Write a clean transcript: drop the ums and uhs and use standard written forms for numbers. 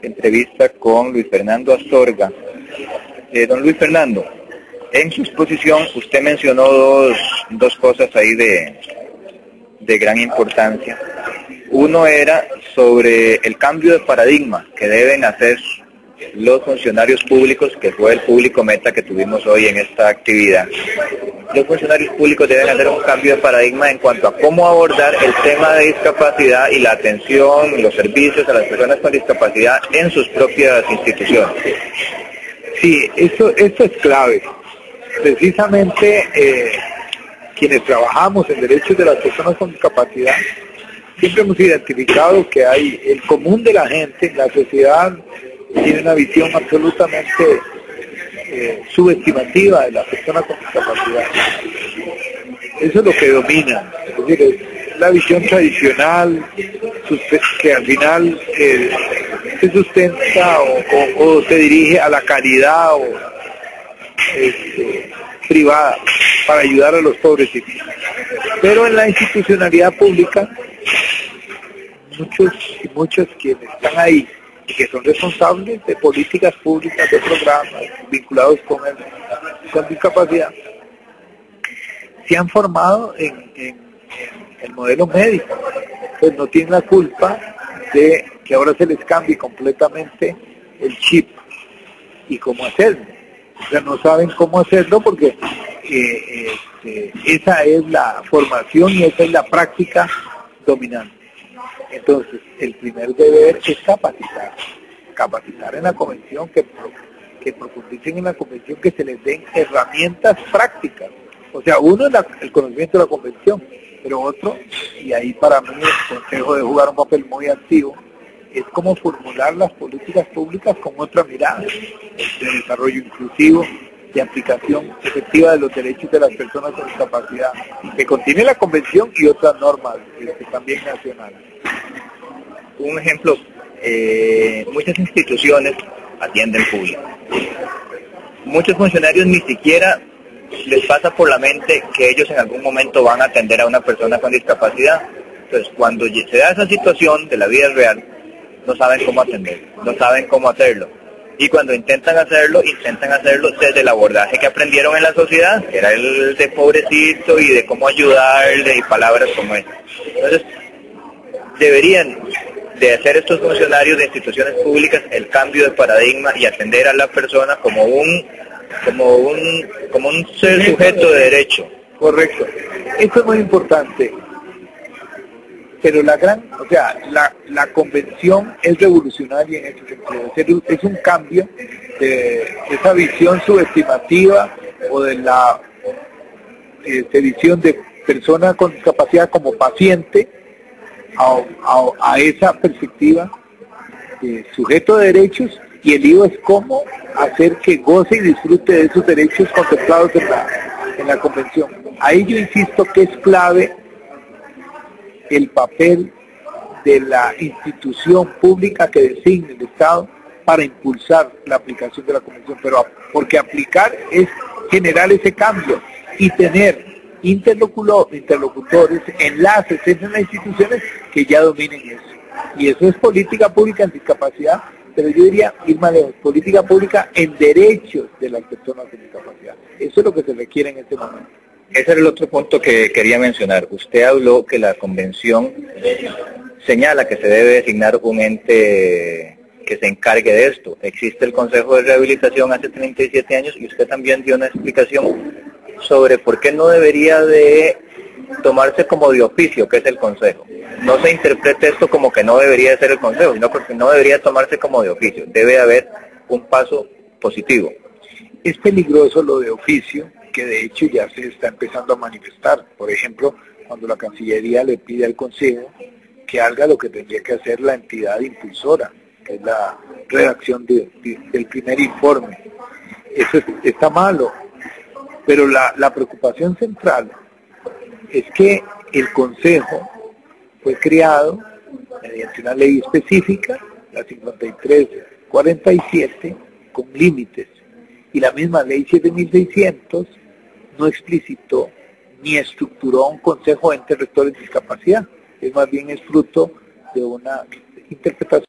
entrevista con Luis Fernando Astorga. Don Luis Fernando, en su exposición usted mencionó dos cosas ahí de gran importancia. Uno era sobre el cambio de paradigma que deben hacer los funcionarios públicos, que fue el público meta que tuvimos hoy en esta actividad. Los funcionarios públicos deben hacer un cambio de paradigma en cuanto a cómo abordar el tema de discapacidad y la atención y los servicios a las personas con discapacidad en sus propias instituciones. Sí, esto es clave. Precisamente quienes trabajamos en derechos de las personas con discapacidad, siempre hemos identificado que hay el común de la gente, la sociedad tiene una visión absolutamente subestimativa de las personas con discapacidad. Eso es lo que domina, es decir, es la visión tradicional que al final se sustenta o se dirige a la caridad privada para ayudar a los pobrecitos. Pero en la institucionalidad pública, muchos quienes están ahí y que son responsables de políticas públicas, de programas vinculados con discapacidad, se han formado en el modelo médico, pues no tienen la culpa de que ahora se les cambie completamente el chip y cómo hacerlo. O sea, no saben cómo hacerlo porque esa es la formación y esa es la práctica dominante. Entonces, el primer deber es capacitar en la convención, que profundicen en la convención, que se les den herramientas prácticas. O sea, uno es el conocimiento de la convención, pero otro, y ahí para mí el consejo debe jugar un papel muy activo, es cómo formular las políticas públicas con otra mirada, de desarrollo inclusivo, de aplicación efectiva de los derechos de las personas con discapacidad, que contiene la convención y otras normas también nacionales. Un ejemplo, muchas instituciones atienden público. Muchos funcionarios ni siquiera les pasa por la mente que ellos en algún momento van a atender a una persona con discapacidad. Entonces, cuando se da esa situación de la vida real, no saben cómo atender, no saben cómo hacerlo. Y cuando intentan hacerlo desde el abordaje que aprendieron en la sociedad, que era el de pobrecito y de cómo ayudarle y palabras como esas. Entonces, deberían de hacer estos funcionarios de instituciones públicas el cambio de paradigma y atender a la persona como un ser sujeto de derecho. Correcto. Esto es muy importante. Pero la convención es revolucionaria en este sentido. Es un cambio de esa visión subestimativa o de la visión de persona con discapacidad como paciente a esa perspectiva de sujeto de derechos, y el lío es cómo hacer que goce y disfrute de esos derechos contemplados en la convención. Ahí yo insisto que es clave el papel de la institución pública que designe el Estado para impulsar la aplicación de la convención, pero porque aplicar es generar ese cambio y tener interlocutores, enlaces entre las instituciones que ya dominen eso. Y eso es política pública en discapacidad, pero yo diría ir más lejos, política pública en derechos de las personas con discapacidad. Eso es lo que se requiere en este momento. Ese era el otro punto que quería mencionar. Usted habló que la convención señala que se debe designar un ente que se encargue de esto. Existe el Consejo de Rehabilitación hace 37 años y usted también dio una explicación sobre por qué no debería de tomarse como de oficio, que es el Consejo. No se interprete esto como que no debería ser el Consejo, sino porque no debería tomarse como de oficio. Debe haber un paso positivo. Es peligroso lo de oficio, que de hecho ya se está empezando a manifestar. Por ejemplo, cuando la Cancillería le pide al Consejo que haga lo que tendría que hacer la entidad impulsora, que es la redacción del primer informe. Eso está malo, pero la preocupación central es que el Consejo fue creado mediante una ley específica, la 5347, con límites, y la misma ley 7600 no explicitó ni estructuró un consejo de entes rectores de discapacidad, es más bien es fruto de una interpretación